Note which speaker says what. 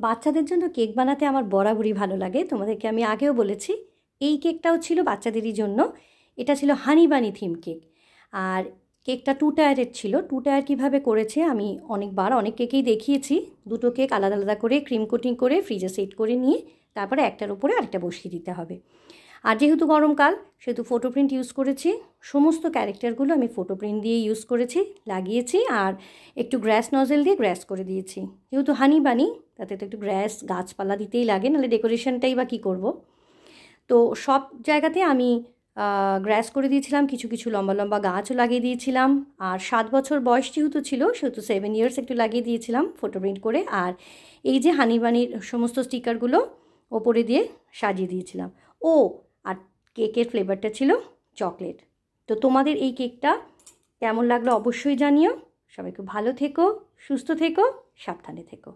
Speaker 1: বাচ্চাদের জন্য কেক বানাতে আমার বরাবরই ভালো লাগে, তোমাদেরকে আমি আগেও বলেছি। এই কেকটাও ছিল বাচ্চাদেরই জন্য। এটা ছিল হানি বানি থিম কেক। আর কেকটা 2 টায়ারের ছিল। 2 টায়ার কীভাবে করেছে আমি অনেকবার অনেক কেকেই দেখিয়েছি। দুটো কেক আলাদা আলাদা করে ক্রিম কোটিং করে ফ্রিজে সেট করে নিয়ে তারপরে একটার উপরে আরেকটা বসিয়ে দিতে হবে। আর যেহেতু গরমকাল সেহেতু ফটো প্রিন্ট ইউজ করেছি। সমস্ত ক্যারেক্টারগুলো আমি ফটো প্রিন্ট দিয়ে ইউজ করেছি, লাগিয়েছি। আর একটু গ্র্যাস নজেল দিয়ে গ্র্যাস করে দিয়েছি। যেহেতু হানি বানি তাতে তো একটু গ্র্যাস গাছপালা দিতেই লাগে, নাহলে ডেকোরেশনটাই বা কী করব। তো সব জায়গাতে আমি গ্র্যাস করে দিয়েছিলাম, কিছু কিছু লম্বা লম্বা গাছও লাগিয়ে দিয়েছিলাম। আর 7 বছর বয়স যেহেতু ছিল সেহেতু 7 ইয়ার্স একটু লাগিয়ে দিয়েছিলাম ফটো প্রিন্ট করে। আর এই যে হানি বানির সমস্ত স্টিকারগুলো ওপরে দিয়ে সাজিয়ে দিয়েছিলাম। ও আর কেকের ফ্লেভারটা ছিল চকলেট। তো তোমাদের এই কেকটা কেমন লাগলো অবশ্যই জানিও। সবাই খুব ভালো থেকো, সুস্থ থেকো, সাবধানে থেকো।